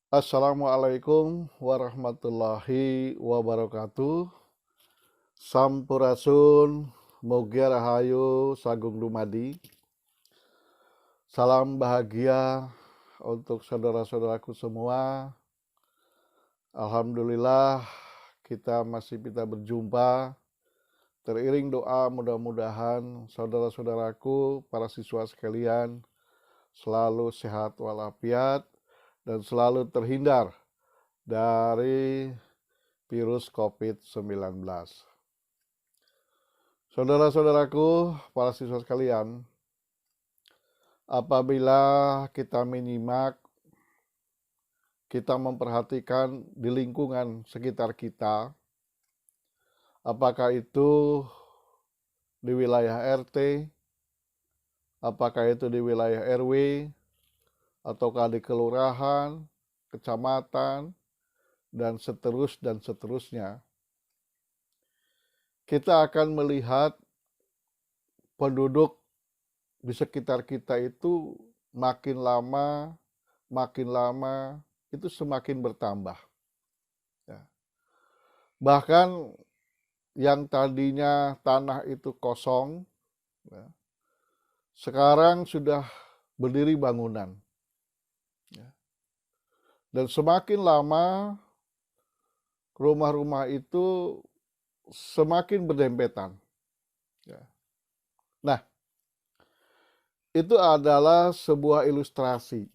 Assalamualaikum warahmatullahi wabarakatuh. Sampurasun, Mugia Rahayu, Sagung Dumadi. Salam bahagia untuk saudara-saudaraku semua. Alhamdulillah kita masih bisa berjumpa. Teriring doa mudah-mudahan saudara-saudaraku, para siswa sekalian selalu sehat walafiat dan selalu terhindar dari virus COVID-19. Saudara-saudaraku, para siswa sekalian, apabila kita menyimak, kita memperhatikan di lingkungan sekitar kita, apakah itu di wilayah RT, apakah itu di wilayah RW, ataukah di kelurahan, kecamatan, dan seterusnya, kita akan melihat penduduk di sekitar kita itu makin lama itu semakin bertambah. Ya. Bahkan yang tadinya tanah itu kosong, ya, sekarang sudah berdiri bangunan. Ya. Dan semakin lama rumah-rumah itu semakin berdempetan. Ya. Nah, itu adalah sebuah ilustrasi,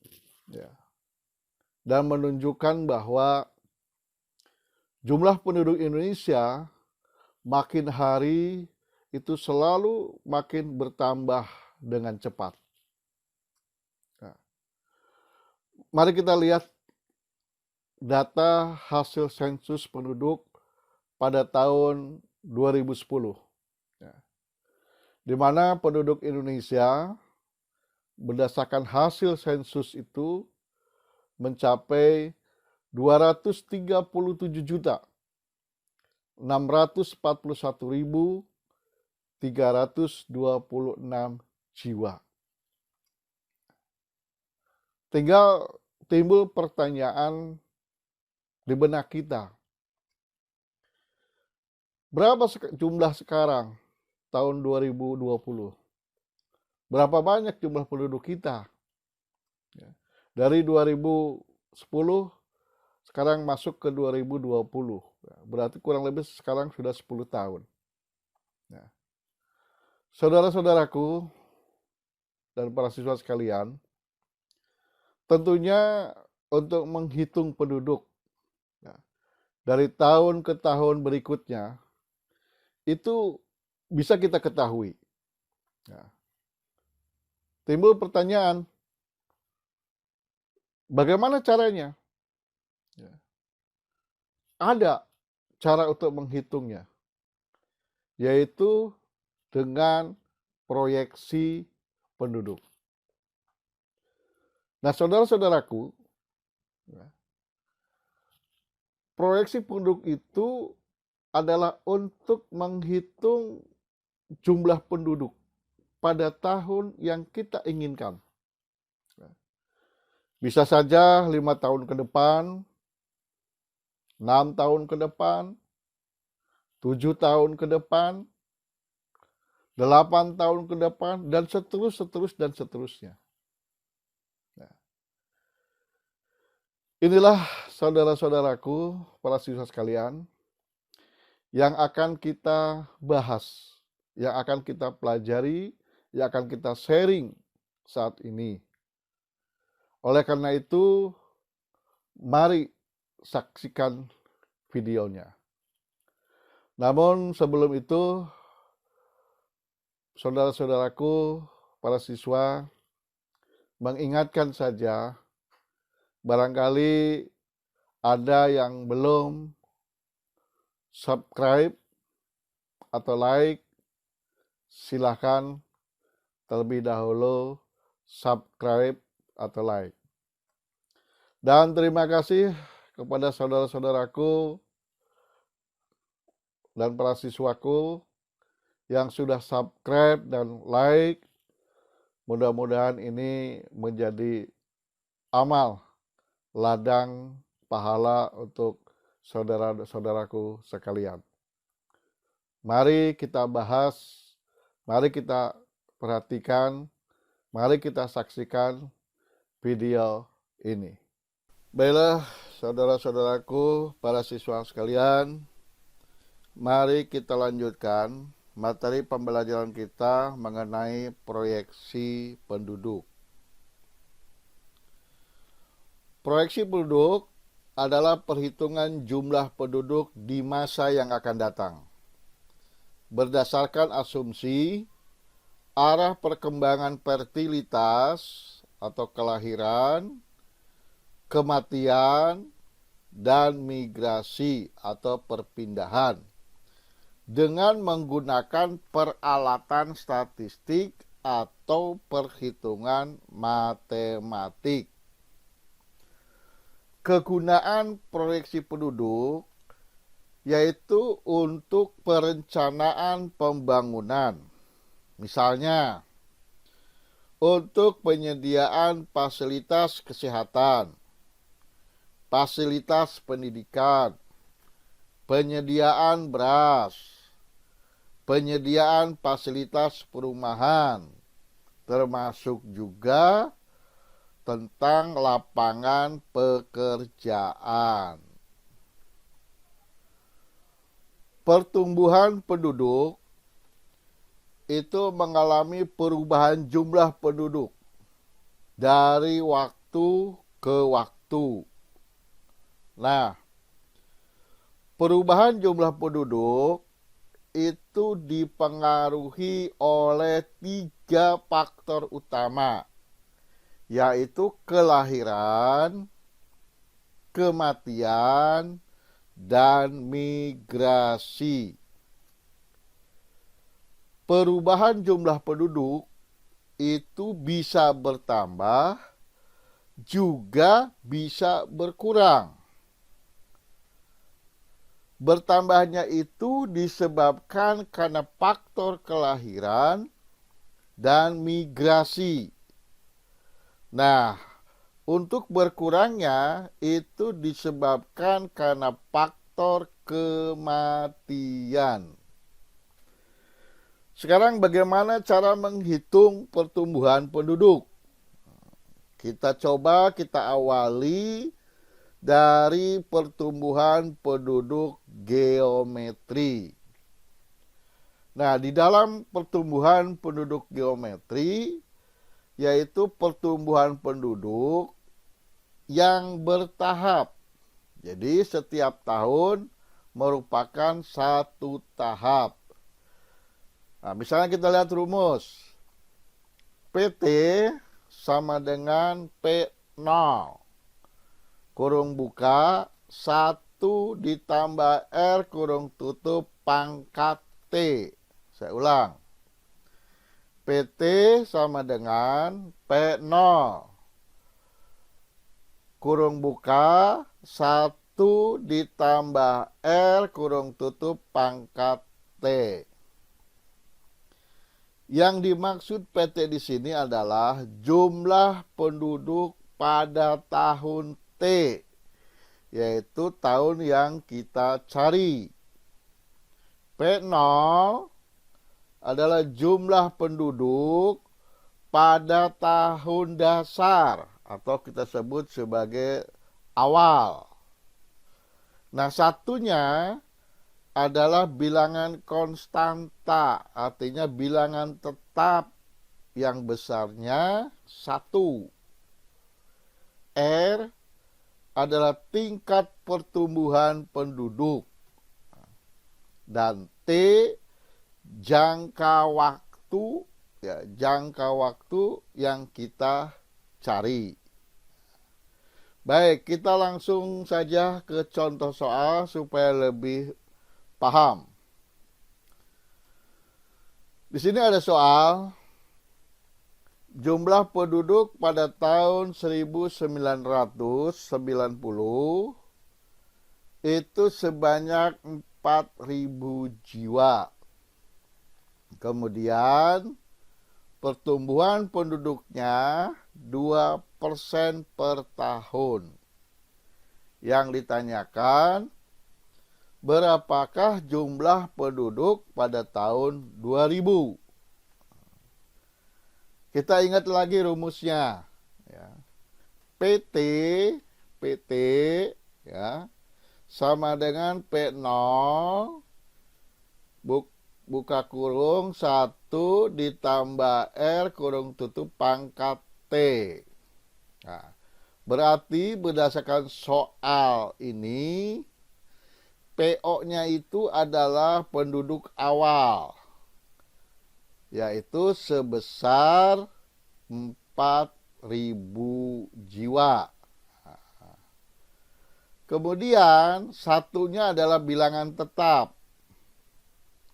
ya, dan menunjukkan bahwa jumlah penduduk Indonesia makin hari itu selalu makin bertambah dengan cepat. Nah, mari kita lihat data hasil sensus penduduk pada tahun 2010, ya, di mana penduduk Indonesia berdasarkan hasil sensus itu mencapai 237.641.326 jiwa. Tinggal timbul pertanyaan di benak kita. Berapa jumlah sekarang tahun 2020? Berapa banyak jumlah penduduk kita? Dari 2010 sekarang masuk ke 2020. Berarti kurang lebih sekarang sudah 10 tahun. Nah, saudara-saudaraku dan para siswa sekalian, tentunya untuk menghitung penduduk dari tahun ke tahun berikutnya itu bisa kita ketahui. Timbul pertanyaan, bagaimana caranya? Ada cara untuk menghitungnya, yaitu dengan proyeksi penduduk. Nah, saudara-saudaraku, proyeksi penduduk itu adalah untuk menghitung jumlah penduduk pada tahun yang kita inginkan. Bisa saja 5 tahun ke depan, 6 tahun ke depan, 7 tahun ke depan, 8 tahun ke depan, dan seterusnya. Inilah saudara-saudaraku, para siswa sekalian, yang akan kita bahas, yang akan kita pelajari, yang akan kita sharing saat ini. Oleh karena itu, mari saksikan videonya. Namun sebelum itu, saudara-saudaraku, para siswa, mengingatkan saja, barangkali ada yang belum subscribe atau like, silahkan terlebih dahulu subscribe atau like. Dan terima kasih kepada saudara-saudaraku dan para siswaku yang sudah subscribe dan like. Mudah-mudahan ini menjadi amal ladang pahala untuk saudara-saudaraku sekalian. Mari kita bahas, mari kita perhatikan, mari kita saksikan video ini. Baiklah, saudara-saudaraku, para siswa sekalian, mari kita lanjutkan materi pembelajaran kita mengenai proyeksi penduduk. Proyeksi penduduk adalah perhitungan jumlah penduduk di masa yang akan datang. Berdasarkan asumsi arah perkembangan fertilitas atau kelahiran, kematian, dan migrasi atau perpindahan dengan menggunakan peralatan statistik atau perhitungan matematik. Kegunaan proyeksi penduduk yaitu untuk perencanaan pembangunan. Misalnya, untuk penyediaan fasilitas kesehatan, fasilitas pendidikan, penyediaan beras, penyediaan fasilitas perumahan, termasuk juga tentang lapangan pekerjaan. Pertumbuhan penduduk itu mengalami perubahan jumlah penduduk dari waktu ke waktu. Nah, perubahan jumlah penduduk itu dipengaruhi oleh 3 faktor utama, yaitu kelahiran, kematian, dan migrasi. Perubahan jumlah penduduk itu bisa bertambah, juga bisa berkurang. Bertambahnya itu disebabkan karena faktor kelahiran dan migrasi. Nah, untuk berkurangnya itu disebabkan karena faktor kematian. Sekarang bagaimana cara menghitung pertumbuhan penduduk? Kita awali dari pertumbuhan penduduk geometri. Nah, di dalam pertumbuhan penduduk geometri, yaitu pertumbuhan penduduk yang bertahap. Jadi setiap tahun merupakan satu tahap. Nah, misalnya kita lihat rumus. PT sama dengan P0 kurung buka 1 ditambah R kurung tutup pangkat T. Saya ulang. PT sama dengan P0 kurung buka 1 ditambah R kurung tutup pangkat T. Yang dimaksud PT di sini adalah jumlah penduduk pada tahun T, yaitu tahun yang kita cari. P0 adalah jumlah penduduk pada tahun dasar atau kita sebut sebagai awal. Nah, satunya adalah bilangan konstanta, artinya bilangan tetap yang besarnya 1. R adalah tingkat pertumbuhan penduduk. Dan T jangka waktu, jangka waktu yang kita cari. Baik, kita langsung saja ke contoh soal supaya lebih paham. Di sini ada soal jumlah penduduk pada tahun 1990 itu sebanyak 4.000 jiwa. Kemudian pertumbuhan penduduknya 2% per tahun. Yang ditanyakan, berapakah jumlah penduduk pada tahun 2000? Kita ingat lagi rumusnya. Ya. PT ya, sama dengan P0 buka kurung 1 ditambah R kurung tutup pangkat T. Nah, berarti berdasarkan soal ini, PO-nya itu adalah penduduk awal, yaitu sebesar 4.000 jiwa. Kemudian satunya adalah bilangan tetap,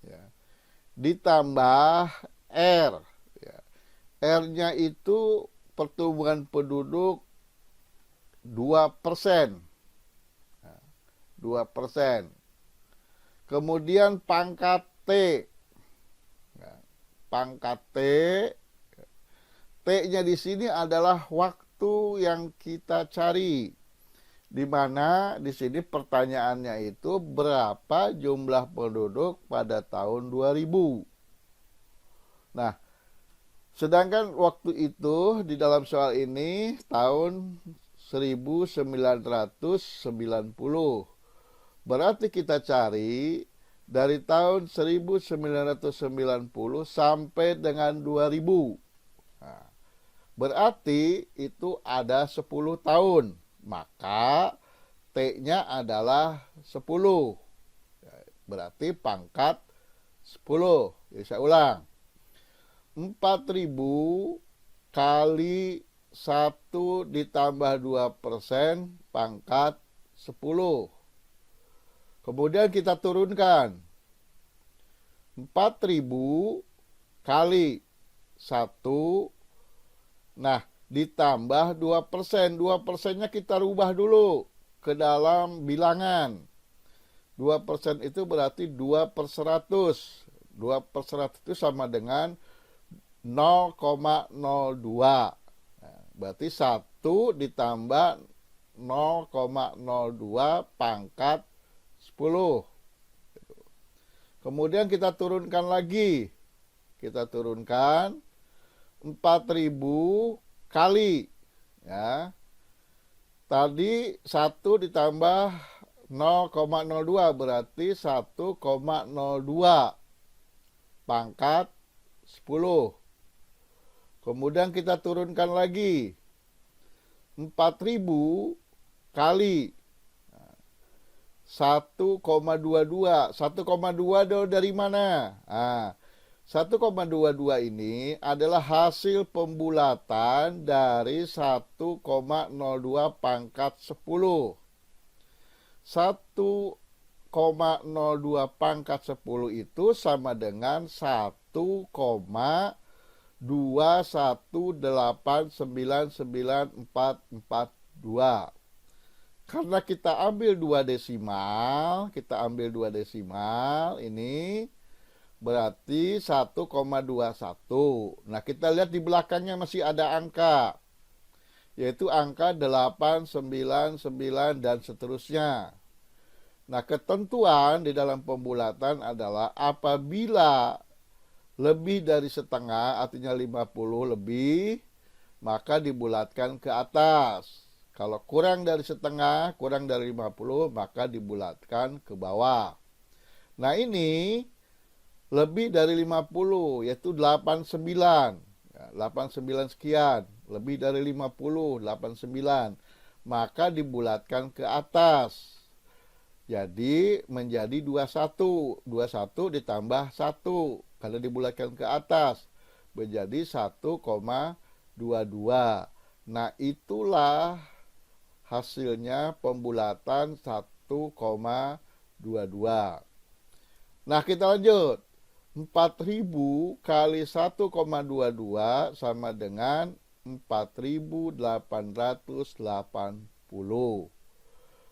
ya, ditambah R. Ya. R-nya itu pertumbuhan penduduk 2%. 2%. Kemudian pangkat T. Pangkat T. T-nya di sini adalah waktu yang kita cari. Di mana di sini pertanyaannya itu berapa jumlah penduduk pada tahun 2000. Nah, sedangkan waktu itu di dalam soal ini tahun 1990. Berarti kita cari dari tahun 1990 sampai dengan 2000. Nah, berarti itu ada 10 tahun. Maka T-nya adalah 10. Berarti pangkat 10. Jadi saya ulang. 4.000 kali 1 ditambah 2% pangkat 10. Kemudian kita turunkan. 4.000 kali 1. Nah, ditambah 2%. 2%-nya kita rubah dulu ke dalam bilangan. 2% itu berarti 2/100. 2/100 itu sama dengan 0,02. Nah, berarti 1 ditambah 0,02 pangkat 10. Kemudian kita turunkan lagi. Kita turunkan 4.000 kali, ya. Tadi 1 ditambah 0,02 berarti 1,02 pangkat 10. Kemudian kita turunkan lagi 4.000 kali 1,22. 1,2 dari mana? Nah, 1,22 ini adalah hasil pembulatan dari 1,02 pangkat 10. 1,02 pangkat 10 itu sama dengan 1,218994442. Karena kita ambil 2 desimal, ini berarti 1,21. Nah, kita lihat di belakangnya masih ada angka, yaitu angka 899 dan seterusnya. Nah, ketentuan di dalam pembulatan adalah apabila lebih dari setengah, artinya 50 lebih, maka dibulatkan ke atas. Kalau kurang dari setengah, kurang dari 50, maka dibulatkan ke bawah. Nah, ini lebih dari 50, yaitu 89. 89 sekian, lebih dari 50, 89. Maka dibulatkan ke atas. Jadi menjadi 21. 21 ditambah 1. Karena dibulatkan ke atas. Menjadi 1,22. Nah, itulah hasilnya pembulatan 1,22. Nah, kita lanjut. 4.000 kali 1,22 sama dengan 4.880.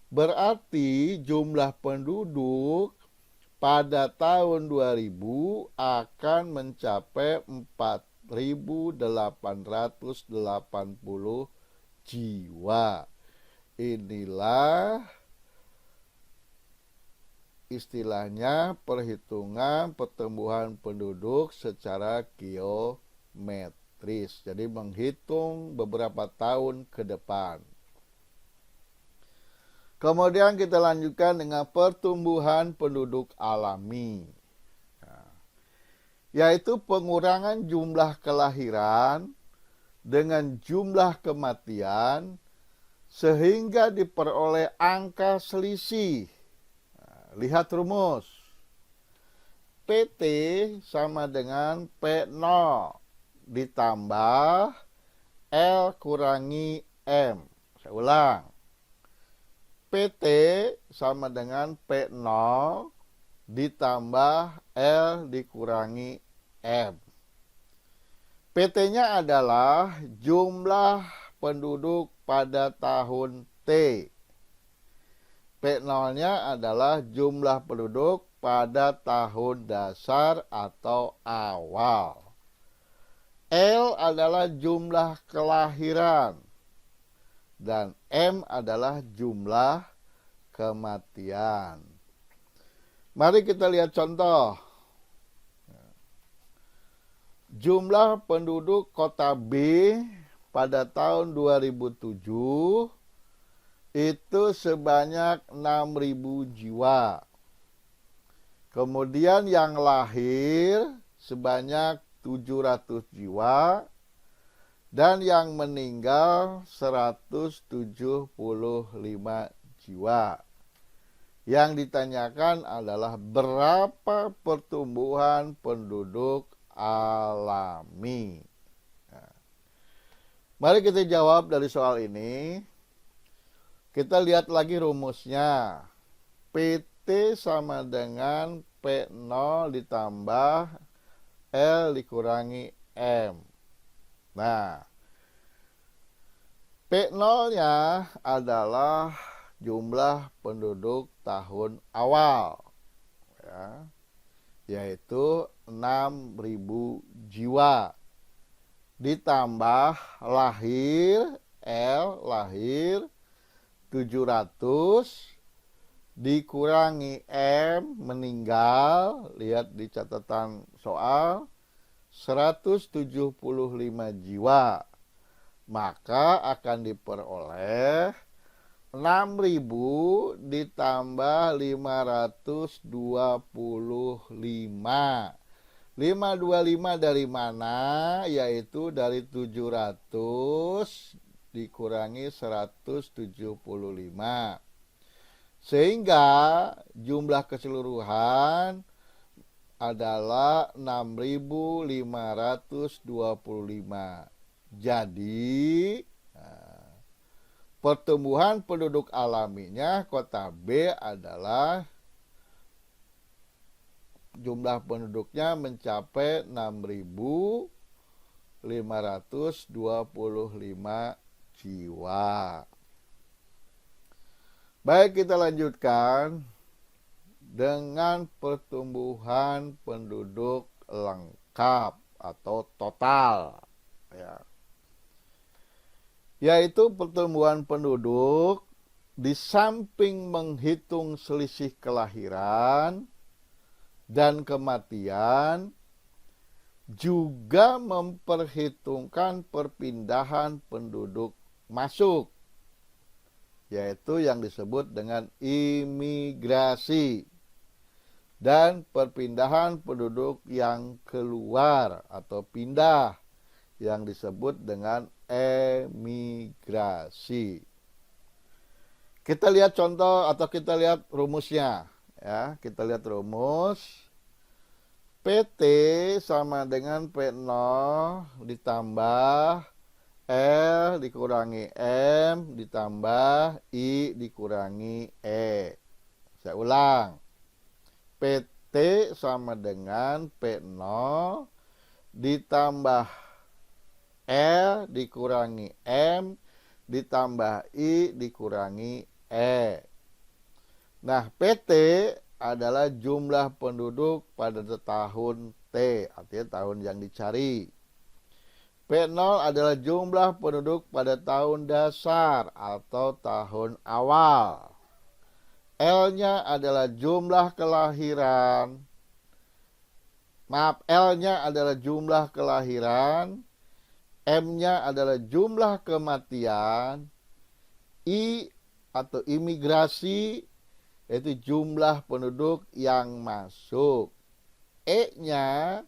Berarti jumlah penduduk pada tahun 2000 akan mencapai 4.880 jiwa. Inilah istilahnya perhitungan pertumbuhan penduduk secara geometris. Jadi menghitung beberapa tahun ke depan. Kemudian kita lanjutkan dengan pertumbuhan penduduk alami, yaitu pengurangan jumlah kelahiran dengan jumlah kematian sehingga diperoleh angka selisih. Lihat rumus. PT sama dengan P0 ditambah L kurangi M. Saya ulang. PT sama dengan P0 ditambah L dikurangi M. PT-nya adalah jumlah penduduk pada tahun T. P0-nya adalah jumlah penduduk pada tahun dasar atau awal. L adalah jumlah kelahiran. Dan M adalah jumlah kematian. Mari kita lihat contoh. Jumlah penduduk kota B pada tahun 2007 itu sebanyak 6.000 jiwa. Kemudian yang lahir sebanyak 700 jiwa dan yang meninggal 175 jiwa. Yang ditanyakan adalah berapa pertumbuhan penduduk alami. Nah, mari kita jawab dari soal ini. Kita lihat lagi rumusnya. PT sama dengan P0 ditambah L dikurangi M. Nah, P0-nya adalah jumlah penduduk tahun awal, ya, yaitu 6.000 jiwa. Ditambah lahir, L lahir 700 dikurangi M meninggal, lihat di catatan soal, 175 jiwa. Maka akan diperoleh 6.000 ditambah 525. 525 dari mana? Yaitu dari 700 dikurangi 175. Sehingga jumlah keseluruhan adalah 6.525. Jadi pertumbuhan penduduk alaminya kota B adalah jumlah penduduknya mencapai 6.525 jiwa. Baik, kita lanjutkan dengan pertumbuhan penduduk lengkap atau total, ya. Yaitu pertumbuhan penduduk di samping menghitung selisih kelahiran dan kematian juga memperhitungkan perpindahan penduduk masuk, yaitu yang disebut dengan imigrasi, dan perpindahan penduduk yang keluar atau pindah yang disebut dengan emigrasi. Kita lihat contoh atau kita lihat rumusnya, ya. Kita lihat rumus. PT sama dengan P0 ditambah L dikurangi M ditambah I dikurangi E. Saya ulang. PT sama dengan P0 ditambah L dikurangi M ditambah I dikurangi E. Nah, PT adalah jumlah penduduk pada tahun T, artinya tahun yang dicari. P0 adalah jumlah penduduk pada tahun dasar atau tahun awal. L-nya adalah jumlah kelahiran. Maaf, L-nya adalah jumlah kelahiran. M-nya adalah jumlah kematian. I atau imigrasi, yaitu jumlah penduduk yang masuk. E-nya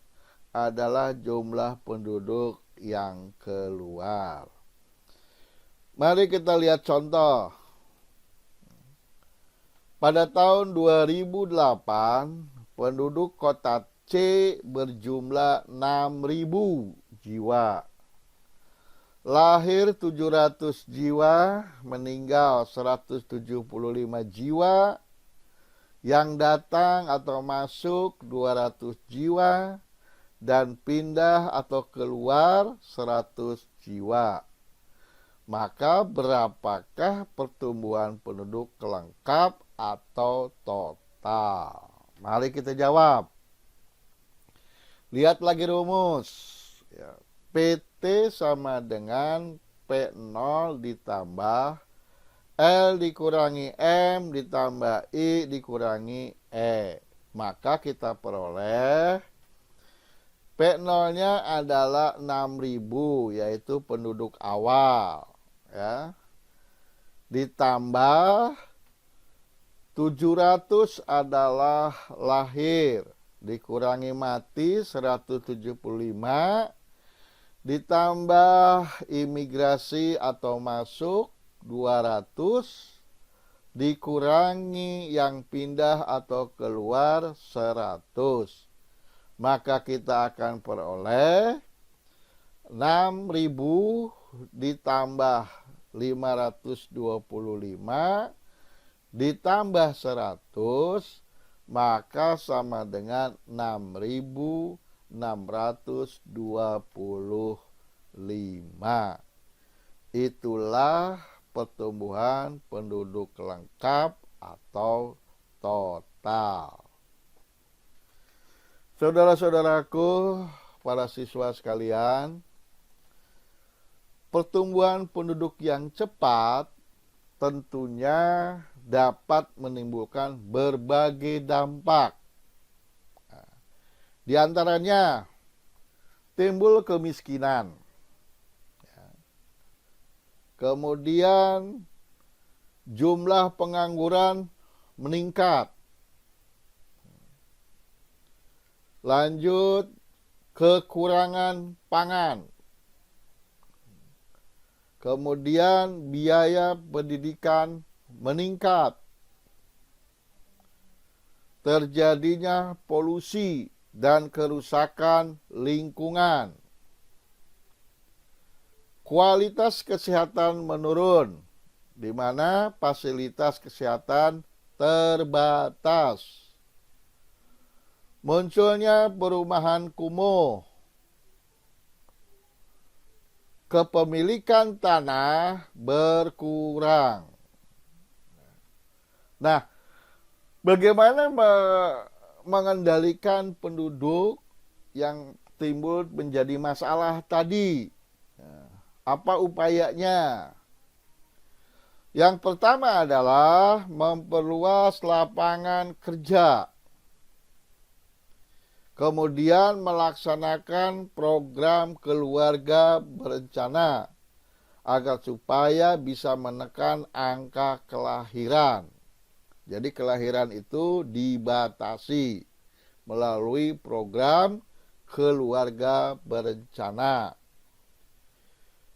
adalah jumlah penduduk yang keluar. Mari kita lihat contoh. Pada tahun 2008, penduduk kota C berjumlah 6.000 jiwa. Lahir 700 jiwa, meninggal 175 jiwa. Yang datang atau masuk 200 jiwa. Dan pindah atau keluar 100 jiwa. Maka berapakah pertumbuhan penduduk lengkap atau total? Mari kita jawab. Lihat lagi rumus. Ya. PT sama dengan P0 ditambah L dikurangi M ditambah I dikurangi E. Maka kita peroleh P0-nya adalah 6.000, yaitu penduduk awal. Ya. Ditambah 700 adalah lahir. Dikurangi mati 175. Ditambah imigrasi atau masuk 200. Dikurangi yang pindah atau keluar 100. Maka kita akan peroleh 6.000 ditambah 525 ditambah 100, maka sama dengan 6.625. Itulah pertumbuhan penduduk lengkap atau total. Saudara-saudaraku, para siswa sekalian, pertumbuhan penduduk yang cepat tentunya dapat menimbulkan berbagai dampak. Di antaranya, timbul kemiskinan. Kemudian, jumlah pengangguran meningkat. Lanjut, kekurangan pangan. Kemudian biaya pendidikan meningkat. Terjadinya polusi dan kerusakan lingkungan. Kualitas kesehatan menurun, di mana fasilitas kesehatan terbatas. Munculnya perumahan kumuh. Kepemilikan tanah berkurang. Nah, bagaimana mengendalikan penduduk yang timbul menjadi masalah tadi? Apa upayanya? Yang pertama adalah memperluas lapangan kerja. Kemudian melaksanakan program keluarga berencana agar supaya bisa menekan angka kelahiran. Jadi kelahiran itu dibatasi melalui program keluarga berencana.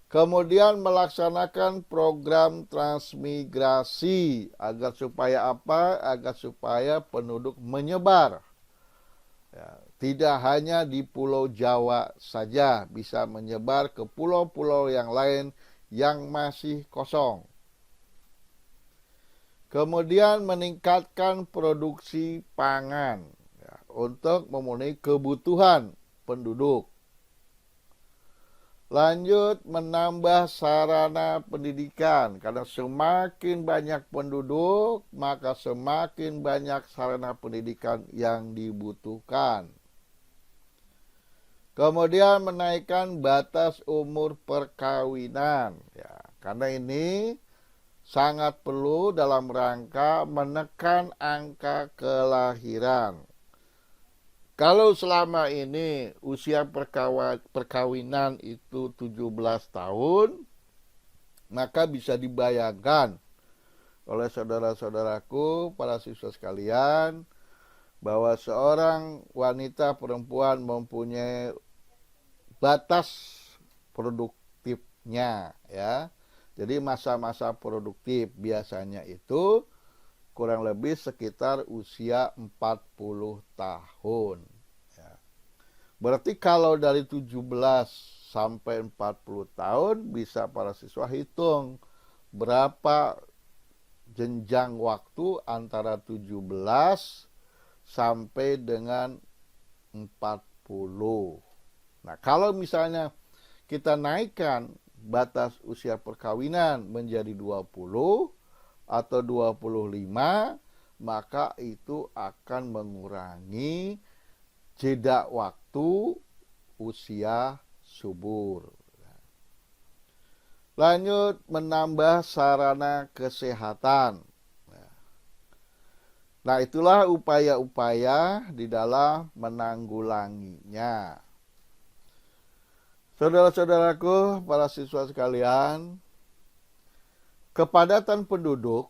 Kemudian melaksanakan program transmigrasi agar supaya apa? Agar supaya penduduk menyebar. Ya, tidak hanya di Pulau Jawa saja, bisa menyebar ke pulau-pulau yang lain yang masih kosong. Kemudian meningkatkan produksi pangan ya, untuk memenuhi kebutuhan penduduk. Lanjut, menambah sarana pendidikan. Karena semakin banyak penduduk, maka semakin banyak sarana pendidikan yang dibutuhkan. Kemudian menaikkan batas umur perkawinan. Ya, karena ini sangat perlu dalam rangka menekan angka kelahiran. Kalau selama ini usia perkawinan itu 17 tahun, maka bisa dibayangkan oleh saudara-saudaraku, para siswa sekalian, bahwa seorang wanita perempuan mempunyai batas produktifnya, ya. Jadi masa-masa produktif biasanya itu kurang lebih sekitar usia 40 tahun. Ya. Berarti kalau dari 17 sampai 40 tahun bisa para siswa hitung berapa jenjang waktu antara 17 sampai dengan 40. Nah, kalau misalnya kita naikkan batas usia perkawinan menjadi 20 atau 25, maka itu akan mengurangi jeda waktu usia subur. Lanjut, menambah sarana kesehatan. Nah, itulah upaya-upaya di dalam menanggulanginya. Saudara-saudaraku, para siswa sekalian, kepadatan penduduk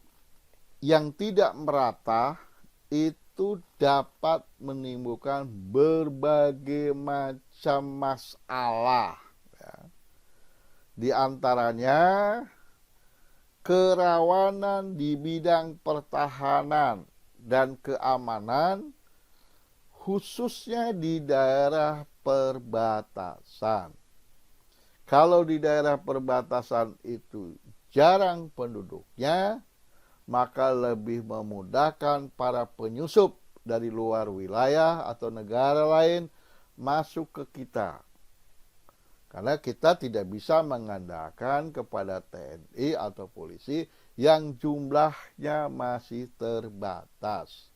yang tidak merata itu dapat menimbulkan berbagai macam masalah. Ya. Di antaranya kerawanan di bidang pertahanan dan keamanan, khususnya di daerah perbatasan. Kalau di daerah perbatasan itu jarang penduduknya, maka lebih memudahkan para penyusup dari luar wilayah atau negara lain masuk ke kita. Karena kita tidak bisa mengandalkan kepada TNI atau polisi yang jumlahnya masih terbatas.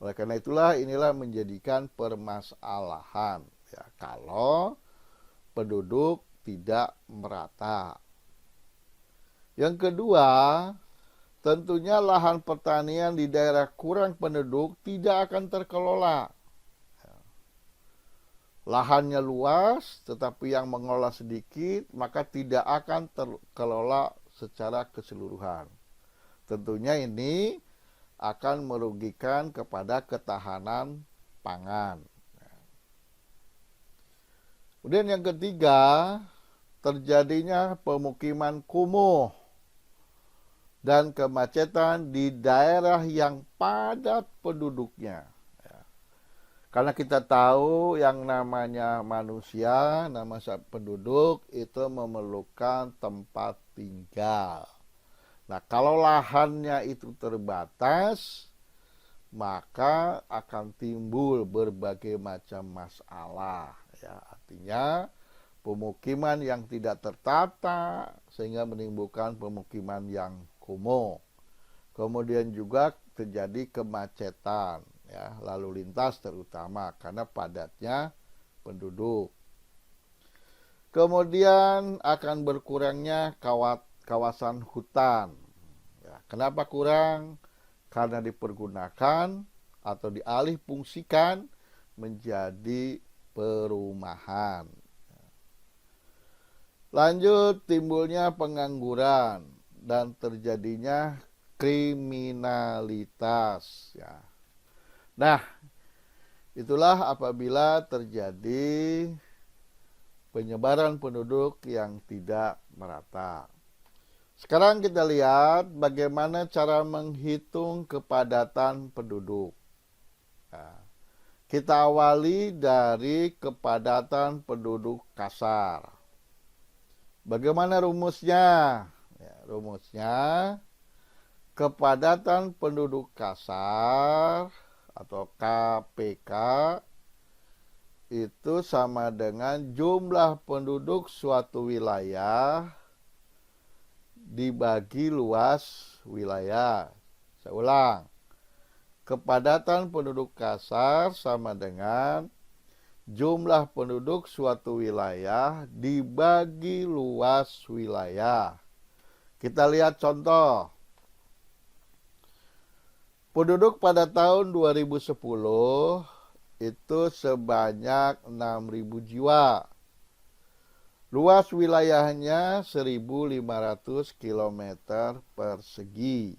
Oleh karena itulah inilah menjadikan permasalahan, ya, kalau penduduk tidak merata. Yang kedua, tentunya lahan pertanian di daerah kurang penduduk tidak akan terkelola. Lahannya luas, tetapi yang mengelola sedikit, maka tidak akan terkelola secara keseluruhan. Tentunya ini akan merugikan kepada ketahanan pangan. Kemudian yang ketiga, terjadinya pemukiman kumuh dan kemacetan di daerah yang padat penduduknya. Karena kita tahu yang namanya manusia, nama penduduk itu memerlukan tempat tinggal. Nah, kalau lahannya itu terbatas, maka akan timbul berbagai macam masalah. Ya, artinya pemukiman yang tidak tertata sehingga menimbulkan pemukiman yang kumuh. Kemudian juga terjadi kemacetan, ya, lalu lintas terutama karena padatnya penduduk. Kemudian akan berkurangnya kawasan hutan. Ya, kenapa kurang? Karena dipergunakan atau dialih fungsikan menjadi perumahan. Lanjut, timbulnya pengangguran dan terjadinya kriminalitas. Ya. Nah, itulah apabila terjadi penyebaran penduduk yang tidak merata. Sekarang kita lihat bagaimana cara menghitung kepadatan penduduk. Nah, kita awali dari kepadatan penduduk kasar. Bagaimana rumusnya? Ya, rumusnya, kepadatan penduduk kasar atau KPK itu sama dengan jumlah penduduk suatu wilayah dibagi luas wilayah. Saya ulang. Kepadatan penduduk kasar sama dengan jumlah penduduk suatu wilayah dibagi luas wilayah. Kita lihat contoh. Penduduk pada tahun 2010 itu sebanyak 6.000 jiwa. Luas wilayahnya 1.500 km persegi.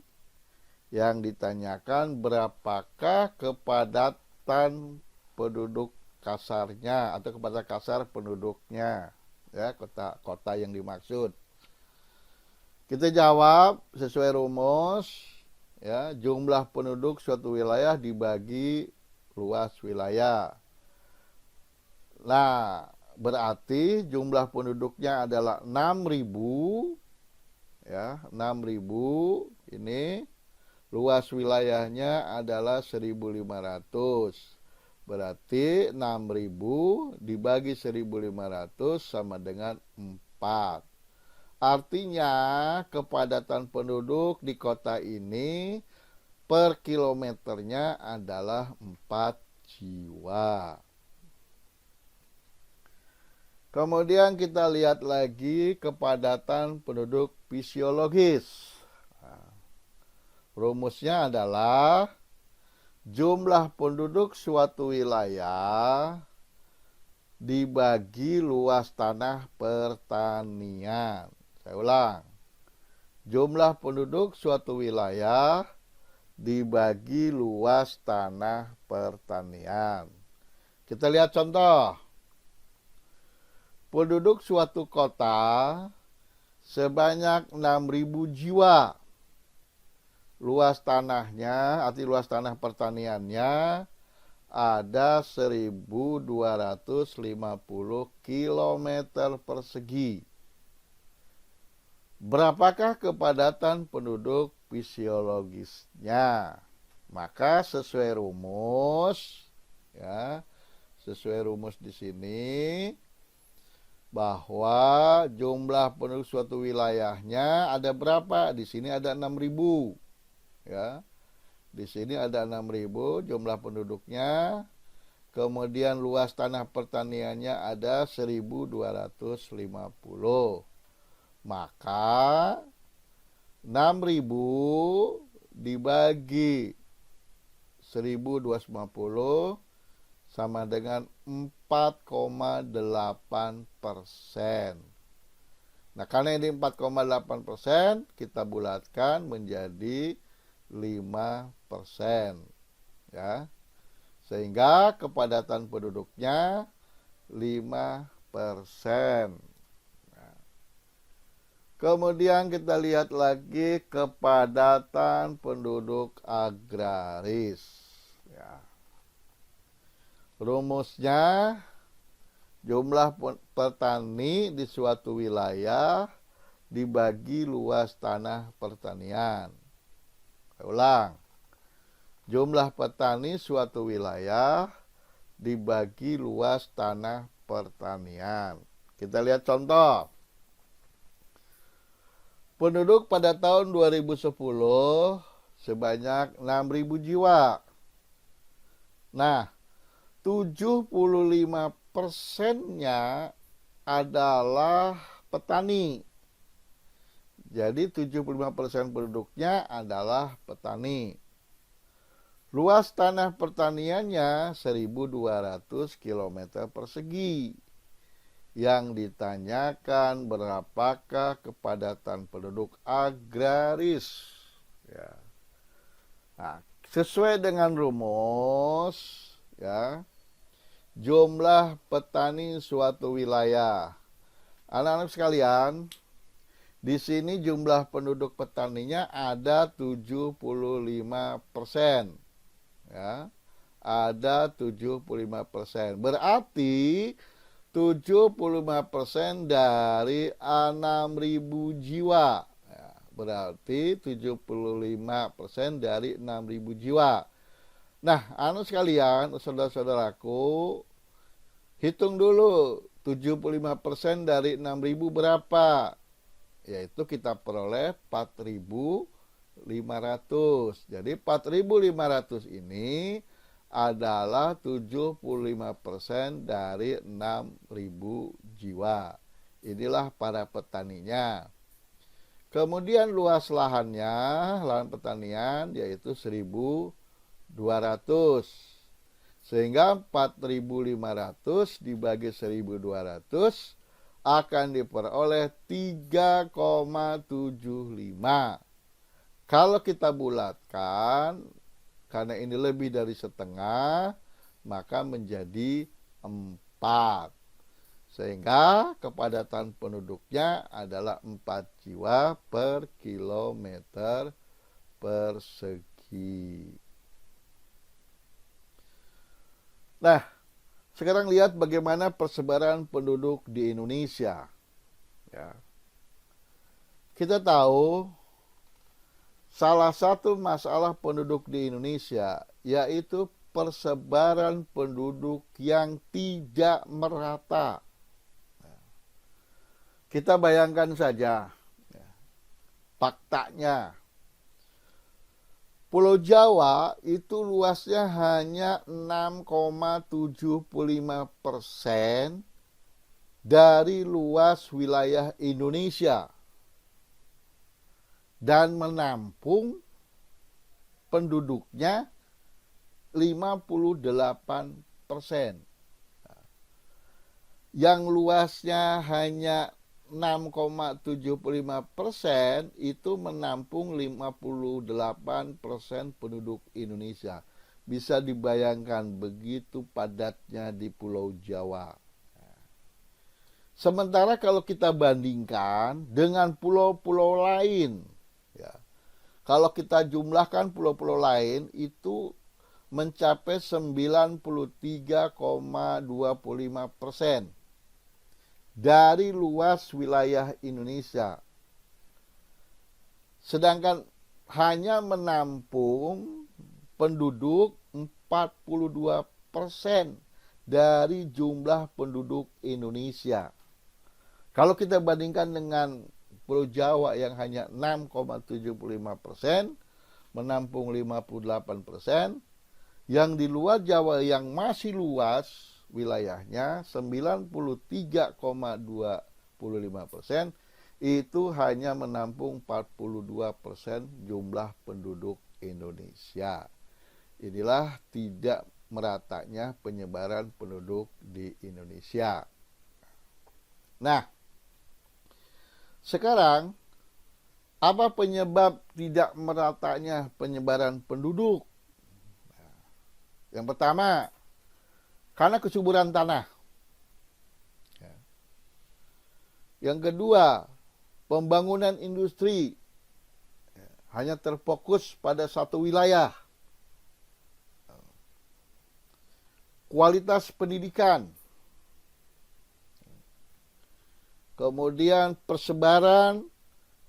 Yang ditanyakan berapakah kepadatan penduduk kasarnya atau kepadatan kasar penduduknya, ya, kota yang dimaksud. Kita jawab sesuai rumus, ya, jumlah penduduk suatu wilayah dibagi luas wilayah. Nah, berarti jumlah penduduknya adalah 6.000, ya, 6.000 ini. Luas wilayahnya adalah 1.500. Berarti 6.000 dibagi 1.500 sama dengan 4. Artinya kepadatan penduduk di kota ini per kilometernya adalah 4 jiwa. Kemudian kita lihat lagi kepadatan penduduk fisiologis. Rumusnya adalah jumlah penduduk suatu wilayah dibagi luas tanah pertanian. Saya ulang. Jumlah penduduk suatu wilayah dibagi luas tanah pertanian. Kita lihat contoh. Penduduk suatu kota sebanyak 6.000 jiwa. Luas tanahnya, arti luas tanah pertaniannya ada 1.250 km persegi. Berapakah kepadatan penduduk fisiologisnya? Maka sesuai rumus, ya, sesuai rumus di sini bahwa jumlah penduduk suatu wilayahnya ada berapa? Di sini ada 6.000. Ya, di sini ada 6.000 jumlah penduduknya. Kemudian luas tanah pertaniannya ada 1.250. Maka 6.000 dibagi 1.250 sama dengan 4,8%. Nah, karena ini 4,8%, kita bulatkan menjadi 5%, ya. Sehingga kepadatan penduduknya 5%. Nah, kemudian kita lihat lagi kepadatan penduduk agraris, ya. Rumusnya jumlah petani di suatu wilayah dibagi luas tanah pertanian. Ulang, jumlah petani suatu wilayah dibagi luas tanah pertanian. Kita lihat contoh. Penduduk pada tahun 2010 sebanyak 6.000 jiwa. Nah, 75%-nya adalah petani. Jadi 75% penduduknya adalah petani. Luas tanah pertaniannya 1.200 km persegi. Yang ditanyakan berapakah kepadatan penduduk agraris. Ya. Nah, sesuai dengan rumus, ya, jumlah petani suatu wilayah. Anak-anak sekalian, di sini jumlah penduduk petaninya ada 75%. Ya, ada 75%. Berarti 75% dari 6.000 jiwa. Ya, berarti 75% dari 6.000 jiwa. Nah, anak sekalian, saudara-saudaraku, hitung dulu 75% dari 6.000 berapa? Yaitu kita peroleh 4.500. Jadi 4.500 ini adalah 75% dari 6.000 jiwa. Inilah para petaninya. Kemudian luas lahannya, lahan pertanian yaitu 1.200. Sehingga 4.500 dibagi 1.200 akan diperoleh 3,75. Kalau kita bulatkan, karena ini lebih dari setengah, maka menjadi 4. Sehingga kepadatan penduduknya adalah 4 jiwa per kilometer persegi. Nah, sekarang lihat bagaimana persebaran penduduk di Indonesia. Ya. Kita tahu salah satu masalah penduduk di Indonesia yaitu persebaran penduduk yang tidak merata. Kita bayangkan saja faktanya. Pulau Jawa itu luasnya hanya 6,75% dari luas wilayah Indonesia dan menampung penduduknya 58%. Yang luasnya hanya 6,75% itu menampung 58% penduduk Indonesia. Bisa dibayangkan begitu padatnya di Pulau Jawa. Sementara kalau kita bandingkan dengan pulau-pulau lain, ya, kalau kita jumlahkan pulau-pulau lain itu mencapai 93,25% dari luas wilayah Indonesia. Sedangkan hanya menampung penduduk 42% dari jumlah penduduk Indonesia. Kalau kita bandingkan dengan Pulau Jawa yang hanya 6,75%, menampung 58%, yang di luar Jawa yang masih luas wilayahnya 93,25% itu hanya menampung 42% jumlah penduduk Indonesia. Inilah tidak meratanya penyebaran penduduk di Indonesia. Nah, sekarang apa penyebab tidak meratanya penyebaran penduduk? Yang pertama, karena kesuburan tanah. Yang kedua, pembangunan industri hanya terfokus pada satu wilayah. Kualitas pendidikan. Kemudian persebaran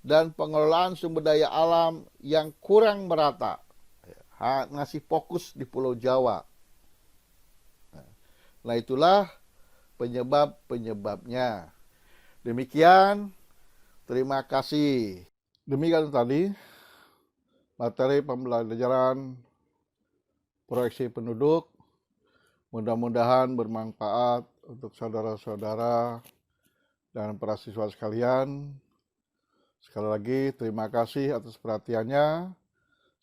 dan pengelolaan sumber daya alam yang kurang merata. Ngasih fokus di Pulau Jawa. Nah, itulah penyebab-penyebabnya. Demikian, terima kasih. Demikian tadi materi pembelajaran proyeksi penduduk. Mudah-mudahan bermanfaat untuk saudara-saudara dan para siswa sekalian. Sekali lagi, terima kasih atas perhatiannya.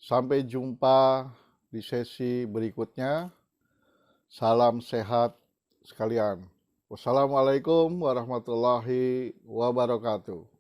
Sampai jumpa di sesi berikutnya. Salam sehat sekalian. Wassalamualaikum warahmatullahi wabarakatuh.